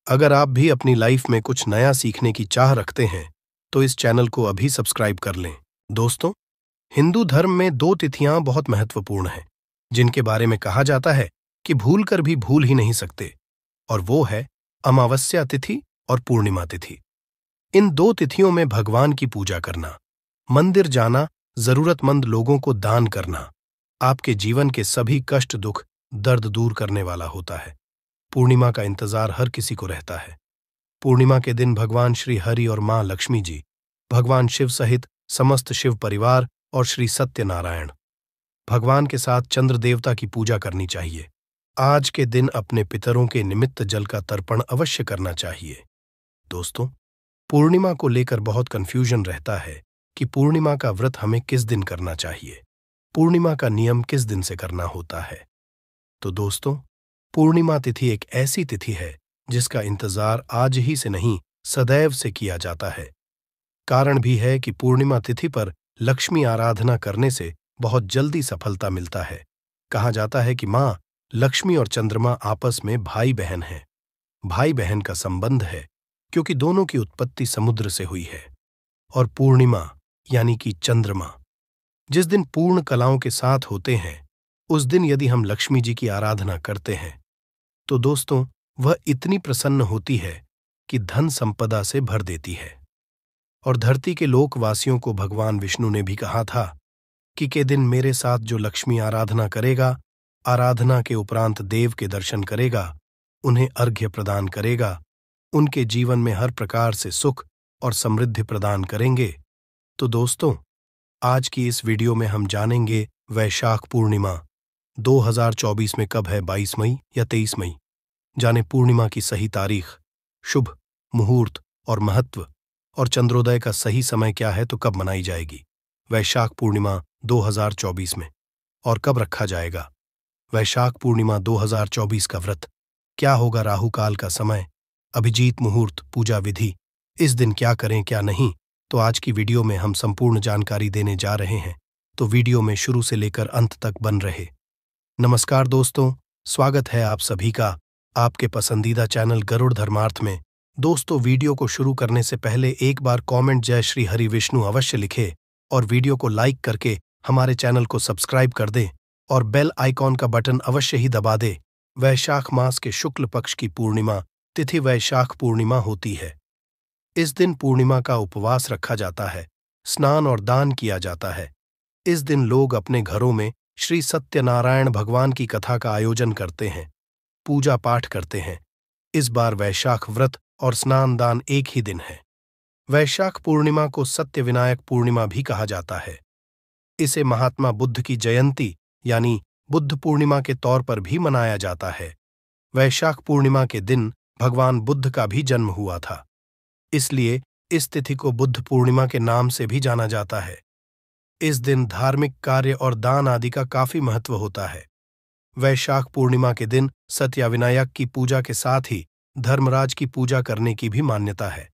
अगर आप भी अपनी लाइफ में कुछ नया सीखने की चाह रखते हैं तो इस चैनल को अभी सब्सक्राइब कर लें। दोस्तों, हिंदू धर्म में दो तिथियां बहुत महत्वपूर्ण हैं जिनके बारे में कहा जाता है कि भूलकर भी भूल ही नहीं सकते, और वो है अमावस्या तिथि और पूर्णिमा तिथि। इन दो तिथियों में भगवान की पूजा करना, मंदिर जाना, जरूरतमंद लोगों को दान करना आपके जीवन के सभी कष्ट, दुख, दर्द दूर करने वाला होता है। पूर्णिमा का इंतजार हर किसी को रहता है। पूर्णिमा के दिन भगवान श्री हरि और मां लक्ष्मी जी, भगवान शिव सहित समस्त शिव परिवार और श्री सत्यनारायण भगवान के साथ चंद्र देवता की पूजा करनी चाहिए। आज के दिन अपने पितरों के निमित्त जल का तर्पण अवश्य करना चाहिए। दोस्तों, पूर्णिमा को लेकर बहुत कंफ्यूजन रहता है कि पूर्णिमा का व्रत हमें किस दिन करना चाहिए, पूर्णिमा का नियम किस दिन से करना होता है। तो दोस्तों, पूर्णिमा तिथि एक ऐसी तिथि है जिसका इंतजार आज ही से नहीं, सदैव से किया जाता है। कारण भी है कि पूर्णिमा तिथि पर लक्ष्मी आराधना करने से बहुत जल्दी सफलता मिलता है। कहा जाता है कि मां लक्ष्मी और चंद्रमा आपस में भाई बहन हैं। भाई बहन का संबंध है क्योंकि दोनों की उत्पत्ति समुद्र से हुई है। और पूर्णिमा यानी कि चंद्रमा जिस दिन पूर्ण कलाओं के साथ होते हैं, उस दिन यदि हम लक्ष्मी जी की आराधना करते हैं तो दोस्तों वह इतनी प्रसन्न होती है कि धन संपदा से भर देती है। और धरती के लोकवासियों को भगवान विष्णु ने भी कहा था कि के दिन मेरे साथ जो लक्ष्मी आराधना करेगा, आराधना के उपरांत देव के दर्शन करेगा, उन्हें अर्घ्य प्रदान करेगा, उनके जीवन में हर प्रकार से सुख और समृद्धि प्रदान करेंगे। तो दोस्तों, आज की इस वीडियो में हम जानेंगे वैशाख पूर्णिमा 2024 में कब है, 22 मई या 23 मई। जाने पूर्णिमा की सही तारीख, शुभ मुहूर्त और महत्व, और चंद्रोदय का सही समय क्या है, तो कब मनाई जाएगी वैशाख पूर्णिमा 2024 में, और कब रखा जाएगा वैशाख पूर्णिमा 2024 का व्रत, क्या होगा राहु काल का समय, अभिजीत मुहूर्त, पूजा विधि, इस दिन क्या करें क्या नहीं। तो आज की वीडियो में हम संपूर्ण जानकारी देने जा रहे हैं, तो वीडियो में शुरू से लेकर अंत तक बन रहे। नमस्कार दोस्तों, स्वागत है आप सभी का आपके पसंदीदा चैनल गरुड़ धर्मार्थ में। दोस्तों, वीडियो को शुरू करने से पहले एक बार कमेंट जय श्री हरि विष्णु अवश्य लिखे और वीडियो को लाइक करके हमारे चैनल को सब्सक्राइब कर दें और बेल आइकॉन का बटन अवश्य ही दबा दें। वैशाख मास के शुक्ल पक्ष की पूर्णिमा तिथि वैशाख पूर्णिमा होती है। इस दिन पूर्णिमा का उपवास रखा जाता है, स्नान और दान किया जाता है। इस दिन लोग अपने घरों में श्री सत्यनारायण भगवान की कथा का आयोजन करते हैं, पूजा पाठ करते हैं। इस बार वैशाख व्रत और स्नान दान एक ही दिन है। वैशाख पूर्णिमा को सत्य विनायक पूर्णिमा भी कहा जाता है। इसे महात्मा बुद्ध की जयंती यानी बुद्ध पूर्णिमा के तौर पर भी मनाया जाता है। वैशाख पूर्णिमा के दिन भगवान बुद्ध का भी जन्म हुआ था, इसलिए इस तिथि को बुद्ध पूर्णिमा के नाम से भी जाना जाता है। इस दिन धार्मिक कार्य और दान आदि का काफी महत्व होता है। वैशाख पूर्णिमा के दिन सत्यविनायक की पूजा के साथ ही धर्मराज की पूजा करने की भी मान्यता है।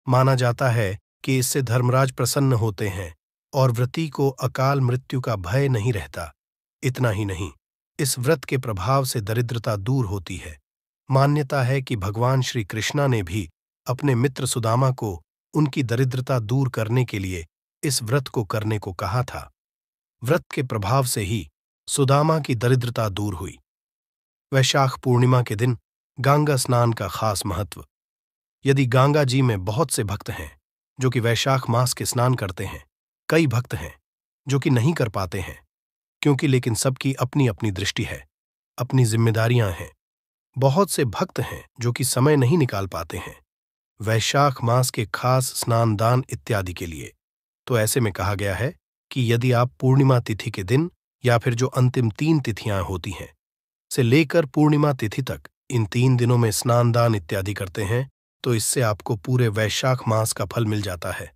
माना जाता है कि इससे धर्मराज प्रसन्न होते हैं और व्रती को अकाल मृत्यु का भय नहीं रहता। इतना ही नहीं, इस व्रत के प्रभाव से दरिद्रता दूर होती है। मान्यता है कि भगवान श्री कृष्णा ने भी अपने मित्र सुदामा को उनकी दरिद्रता दूर करने के लिए इस व्रत को करने को कहा था। व्रत के प्रभाव से ही सुदामा की दरिद्रता दूर हुई। वैशाख पूर्णिमा के दिन गंगा स्नान का खास महत्व। यदि गंगा जी में बहुत से भक्त हैं जो कि वैशाख मास के स्नान करते हैं, कई भक्त हैं जो कि नहीं कर पाते हैं, क्योंकि लेकिन सबकी अपनी अपनी दृष्टि है, अपनी जिम्मेदारियां हैं। बहुत से भक्त हैं जो कि समय नहीं निकाल पाते हैं वैशाख मास के खास स्नान दान इत्यादि के लिए। तो ऐसे में कहा गया है कि यदि आप पूर्णिमा तिथि के दिन या फिर जो अंतिम 3 तिथियां होती हैं से लेकर पूर्णिमा तिथि तक, इन 3 दिनों में स्नान दान इत्यादि करते हैं तो इससे आपको पूरे वैशाख मास का फल मिल जाता है।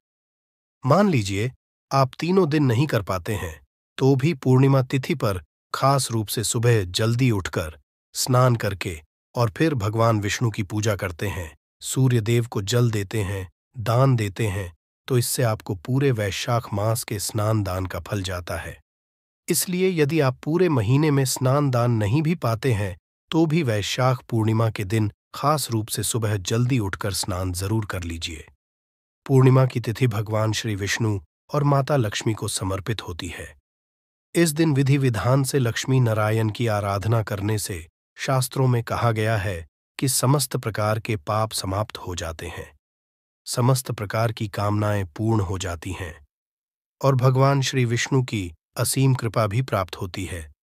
मान लीजिए आप तीनों दिन नहीं कर पाते हैं तो भी पूर्णिमा तिथि पर खास रूप से सुबह जल्दी उठकर स्नान करके और फिर भगवान विष्णु की पूजा करते हैं, सूर्य देव को जल देते हैं, दान देते हैं, तो इससे आपको पूरे वैशाख मास के स्नान दान का फल जाता है। इसलिए यदि आप पूरे महीने में स्नान दान नहीं भी पाते हैं तो भी वैशाख पूर्णिमा के दिन खास रूप से सुबह जल्दी उठकर स्नान जरूर कर लीजिए। पूर्णिमा की तिथि भगवान श्री विष्णु और माता लक्ष्मी को समर्पित होती है। इस दिन विधि विधान से लक्ष्मी नारायण की आराधना करने से शास्त्रों में कहा गया है कि समस्त प्रकार के पाप समाप्त हो जाते हैं, समस्त प्रकार की कामनाएं पूर्ण हो जाती हैं और भगवान श्री विष्णु की असीम कृपा भी प्राप्त होती है।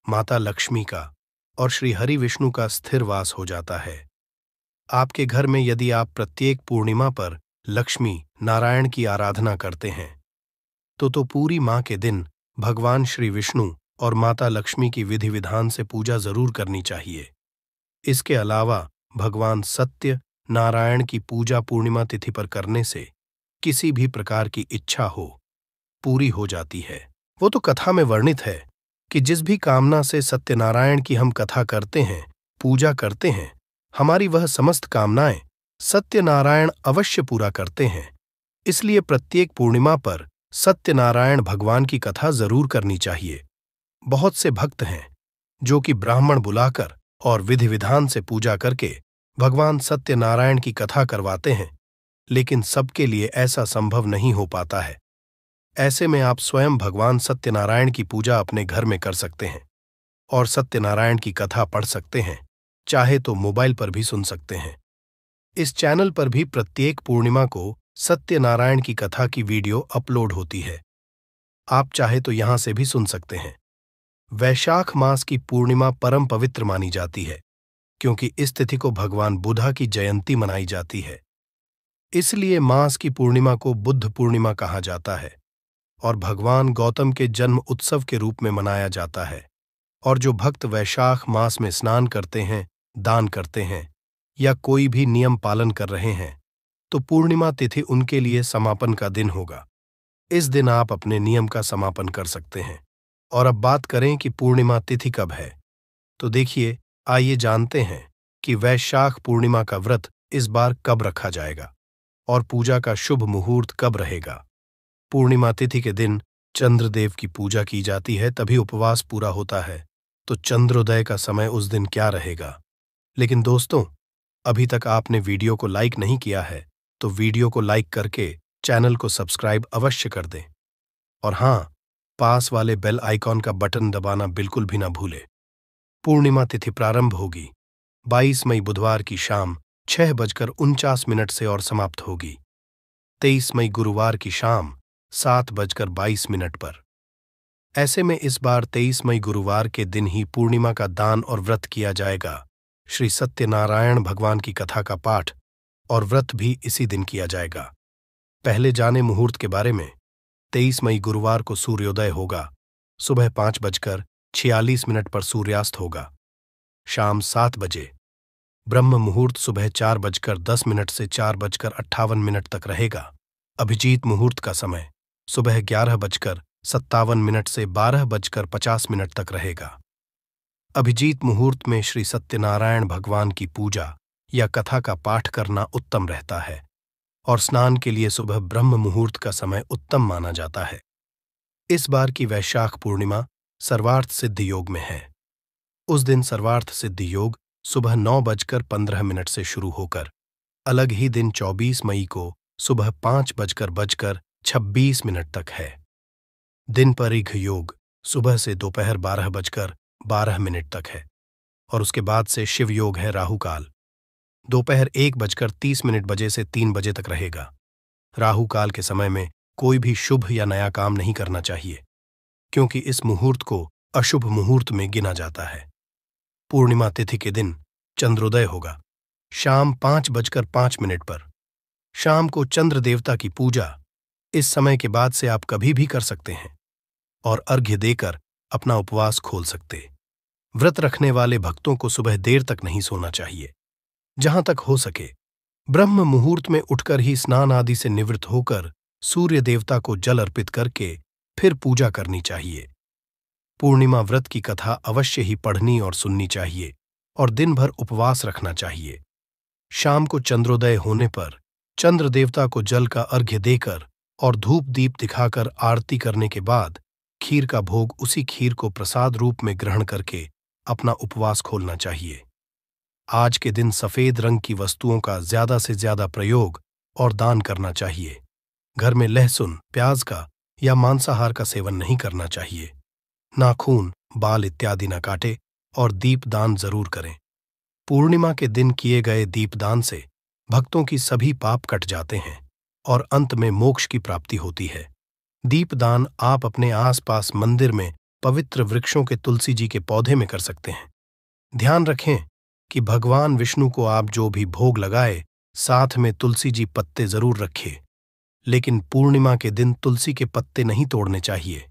माता लक्ष्मी का और श्री हरि विष्णु का स्थिर वास हो जाता है। आपके घर में यदि आप प्रत्येक पूर्णिमा पर लक्ष्मी नारायण की आराधना करते हैं तो पूरी माह के दिन भगवान श्री विष्णु और माता लक्ष्मी की विधि विधान से पूजा जरूर करनी चाहिए। इसके अलावा भगवान सत्य नारायण की पूजा पूर्णिमा तिथि पर करने से किसी भी प्रकार की इच्छा हो पूरी हो जाती है। वो तो कथा में वर्णित है कि जिस भी कामना से सत्यनारायण की हम कथा करते हैं, पूजा करते हैं, हमारी वह समस्त कामनाएं सत्यनारायण अवश्य पूरा करते हैं। इसलिए प्रत्येक पूर्णिमा पर सत्यनारायण भगवान की कथा जरूर करनी चाहिए। बहुत से भक्त हैं जो कि ब्राह्मण बुलाकर और विधि विधान से पूजा करके भगवान सत्यनारायण की कथा करवाते हैं, लेकिन सबके लिए ऐसा संभव नहीं हो पाता है। ऐसे में आप स्वयं भगवान सत्यनारायण की पूजा अपने घर में कर सकते हैं और सत्यनारायण की कथा पढ़ सकते हैं, चाहे तो मोबाइल पर भी सुन सकते हैं। इस चैनल पर भी प्रत्येक पूर्णिमा को सत्यनारायण की कथा की वीडियो अपलोड होती है। आप चाहे तो यहां से भी सुन सकते हैं। वैशाख मास की पूर्णिमा परम पवित्र मानी जाती है, क्योंकि इस तिथि को भगवान बुद्धा की जयंती मनाई जाती है। इसलिए मास की पूर्णिमा को बुद्ध पूर्णिमा कहा जाता है और भगवान गौतम के जन्म उत्सव के रूप में मनाया जाता है। और जो भक्त वैशाख मास में स्नान करते हैं, दान करते हैं या कोई भी नियम पालन कर रहे हैं, तो पूर्णिमा तिथि उनके लिए समापन का दिन होगा। इस दिन आप अपने नियम का समापन कर सकते हैं। और अब बात करें कि पूर्णिमा तिथि कब है, तो देखिए, आइए जानते हैं कि वैशाख पूर्णिमा का व्रत इस बार कब रखा जाएगा और पूजा का शुभ मुहूर्त कब रहेगा। पूर्णिमा तिथि के दिन चंद्रदेव की पूजा की जाती है, तभी उपवास पूरा होता है। तो चंद्रोदय का समय उस दिन क्या रहेगा। लेकिन दोस्तों, अभी तक आपने वीडियो को लाइक नहीं किया है तो वीडियो को लाइक करके चैनल को सब्सक्राइब अवश्य कर दें। और हाँ, पास वाले बेल आइकॉन का बटन दबाना बिल्कुल भी ना भूलें। पूर्णिमा तिथि प्रारंभ होगी 22 मई बुधवार की शाम 6:49 से और समाप्त होगी 23 मई गुरुवार की शाम 7:22 पर। ऐसे में इस बार 23 मई गुरुवार के दिन ही पूर्णिमा का दान और व्रत किया जाएगा। श्री सत्यनारायण भगवान की कथा का पाठ और व्रत भी इसी दिन किया जाएगा। पहले जाने मुहूर्त के बारे में, 23 मई गुरुवार को सूर्योदय होगा, सुबह 5:46 पर सूर्यास्त होगा, शाम 7 बजे। ब्रह्म मुहूर्त सुबह 4:10 से 4:58 तक रहेगा। अभिजीत मुहूर्त का समय सुबह 11:57 से 12:50 तक रहेगा। अभिजीत मुहूर्त में श्री सत्यनारायण भगवान की पूजा या कथा का पाठ करना उत्तम रहता है और स्नान के लिए सुबह ब्रह्म मुहूर्त का समय उत्तम माना जाता है। इस बार की वैशाख पूर्णिमा सर्वार्थ सिद्धि योग में है। उस दिन सर्वार्थ सिद्धि योग सुबह 9:15 से शुरू होकर अलग ही दिन 24 मई को सुबह 5:26 तक है। दिन पर इघ योग सुबह से दोपहर 12:12 तक है और उसके बाद से शिव योग है राहु काल। दोपहर 1:30 बजे से 3 बजे तक रहेगा। राहु काल के समय में कोई भी शुभ या नया काम नहीं करना चाहिए, क्योंकि इस मुहूर्त को अशुभ मुहूर्त में गिना जाता है। पूर्णिमा तिथि के दिन चंद्रोदय होगा शाम 5:05 पर। शाम को चंद्र देवता की पूजा इस समय के बाद से आप कभी भी कर सकते हैं और अर्घ्य देकर अपना उपवास खोल सकते। व्रत रखने वाले भक्तों को सुबह देर तक नहीं सोना चाहिए। जहां तक हो सके ब्रह्म मुहूर्त में उठकर ही स्नान आदि से निवृत्त होकर सूर्य देवता को जल अर्पित करके फिर पूजा करनी चाहिए। पूर्णिमा व्रत की कथा अवश्य ही पढ़नी और सुननी चाहिए और दिन भर उपवास रखना चाहिए। शाम को चंद्रोदय होने पर चंद्र देवता को जल का अर्घ्य देकर और धूप दीप दिखाकर आरती करने के बाद खीर का भोग उसी खीर को प्रसाद रूप में ग्रहण करके अपना उपवास खोलना चाहिए। आज के दिन सफेद रंग की वस्तुओं का ज्यादा से ज्यादा प्रयोग और दान करना चाहिए। घर में लहसुन, प्याज का या मांसाहार का सेवन नहीं करना चाहिए। नाखून, बाल इत्यादि न काटे और दीपदान जरूर करें। पूर्णिमा के दिन किए गए दीपदान से भक्तों की सभी पाप कट जाते हैं और अंत में मोक्ष की प्राप्ति होती है। दीपदान आप अपने आसपास मंदिर में पवित्र वृक्षों के तुलसी जी के पौधे में कर सकते हैं। ध्यान रखें कि भगवान विष्णु को आप जो भी भोग लगाए साथ में तुलसी जी पत्ते जरूर रखें, लेकिन पूर्णिमा के दिन तुलसी के पत्ते नहीं तोड़ने चाहिए।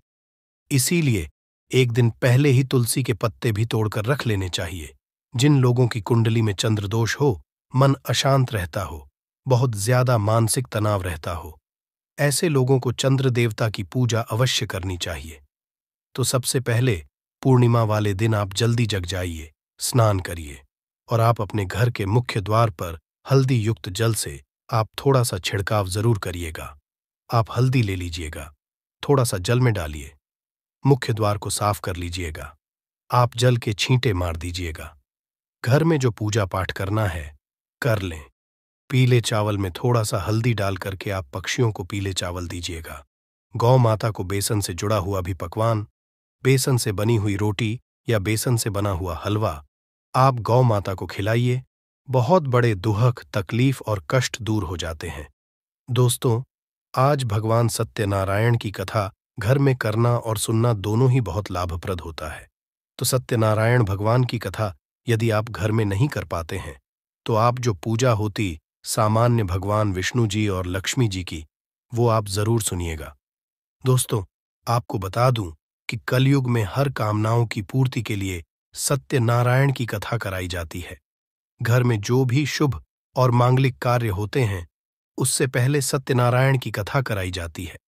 इसीलिए एक दिन पहले ही तुलसी के पत्ते भी तोड़कर रख लेने चाहिए। जिन लोगों की कुंडली में चंद्रदोष हो, मन अशांत रहता हो, बहुत ज्यादा मानसिक तनाव रहता हो, ऐसे लोगों को चंद्र देवता की पूजा अवश्य करनी चाहिए। तो सबसे पहले पूर्णिमा वाले दिन आप जल्दी जग जाइए, स्नान करिए और आप अपने घर के मुख्य द्वार पर हल्दी युक्त जल से आप थोड़ा सा छिड़काव जरूर करिएगा। आप हल्दी ले लीजिएगा, थोड़ा सा जल में डालिए, मुख्य द्वार को साफ कर लीजिएगा। आप जल के छींटे मार दीजिएगा। घर में जो पूजा पाठ करना है कर लें। पीले चावल में थोड़ा सा हल्दी डाल करके आप पक्षियों को पीले चावल दीजिएगा। गौ माता को बेसन से जुड़ा हुआ भी पकवान, बेसन से बनी हुई रोटी या बेसन से बना हुआ हलवा आप गौ माता को खिलाइए। बहुत बड़े दुहक, तकलीफ और कष्ट दूर हो जाते हैं। दोस्तों, आज भगवान सत्यनारायण की कथा घर में करना और सुनना दोनों ही बहुत लाभप्रद होता है। तो सत्यनारायण भगवान की कथा यदि आप घर में नहीं कर पाते हैं तो आप जो पूजा होती सामान्य भगवान विष्णु जी और लक्ष्मी जी की, वो आप जरूर सुनिएगा। दोस्तों, आपको बता दूं कि कलयुग में हर कामनाओं की पूर्ति के लिए सत्यनारायण की कथा कराई जाती है। घर में जो भी शुभ और मांगलिक कार्य होते हैं उससे पहले सत्यनारायण की कथा कराई जाती है।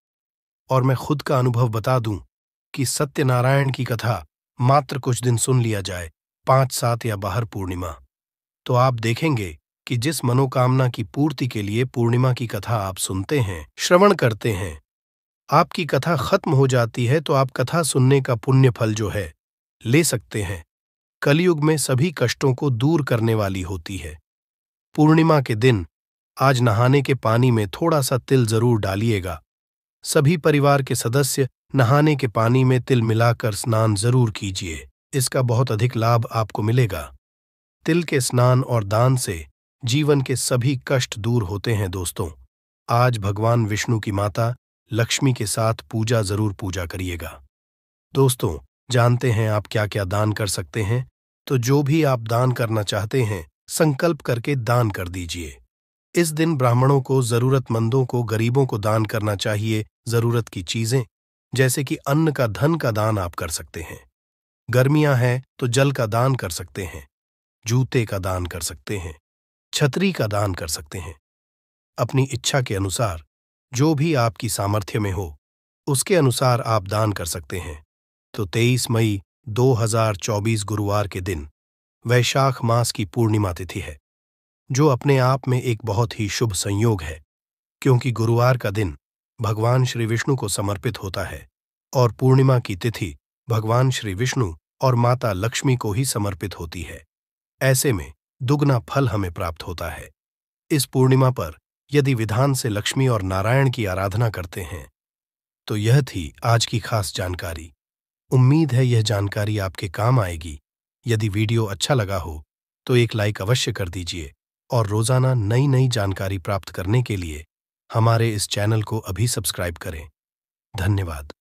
और मैं खुद का अनुभव बता दूं कि सत्यनारायण की कथा मात्र कुछ दिन सुन लिया जाए, 5, 7 या बाहर पूर्णिमा, तो आप देखेंगे कि जिस मनोकामना की पूर्ति के लिए पूर्णिमा की कथा आप सुनते हैं, श्रवण करते हैं, आपकी कथा खत्म हो जाती है तो आप कथा सुनने का पुण्य फल जो है ले सकते हैं। कलयुग में सभी कष्टों को दूर करने वाली होती है। पूर्णिमा के दिन आज नहाने के पानी में थोड़ा सा तिल जरूर डालिएगा। सभी परिवार के सदस्य नहाने के पानी में तिल मिलाकर स्नान जरूर कीजिए। इसका बहुत अधिक लाभ आपको मिलेगा। तिल के स्नान और दान से जीवन के सभी कष्ट दूर होते हैं। दोस्तों, आज भगवान विष्णु की माता लक्ष्मी के साथ पूजा जरूर पूजा करिएगा। दोस्तों, जानते हैं आप क्या क्या दान कर सकते हैं? तो जो भी आप दान करना चाहते हैं संकल्प करके दान कर दीजिए। इस दिन ब्राह्मणों को, जरूरतमंदों को, गरीबों को दान करना चाहिए। जरूरत की चीजें जैसे कि अन्न का, धन का दान आप कर सकते हैं। गर्मियां हैं तो जल का दान कर सकते हैं, जूते का दान कर सकते हैं, छतरी का दान कर सकते हैं। अपनी इच्छा के अनुसार जो भी आपकी सामर्थ्य में हो उसके अनुसार आप दान कर सकते हैं। तो 23 मई 2024 गुरुवार के दिन वैशाख मास की पूर्णिमा तिथि है, जो अपने आप में एक बहुत ही शुभ संयोग है, क्योंकि गुरुवार का दिन भगवान श्री विष्णु को समर्पित होता है और पूर्णिमा की तिथि भगवान श्री विष्णु और माता लक्ष्मी को ही समर्पित होती है। ऐसे में दुगना फल हमें प्राप्त होता है। इस पूर्णिमा पर यदि विधान से लक्ष्मी और नारायण की आराधना करते हैं तो यह थी आज की खास जानकारी। उम्मीद है यह जानकारी आपके काम आएगी। यदि वीडियो अच्छा लगा हो तो एक लाइक अवश्य कर दीजिए और रोजाना नई नई जानकारी प्राप्त करने के लिए हमारे इस चैनल को अभी सब्सक्राइब करें। धन्यवाद।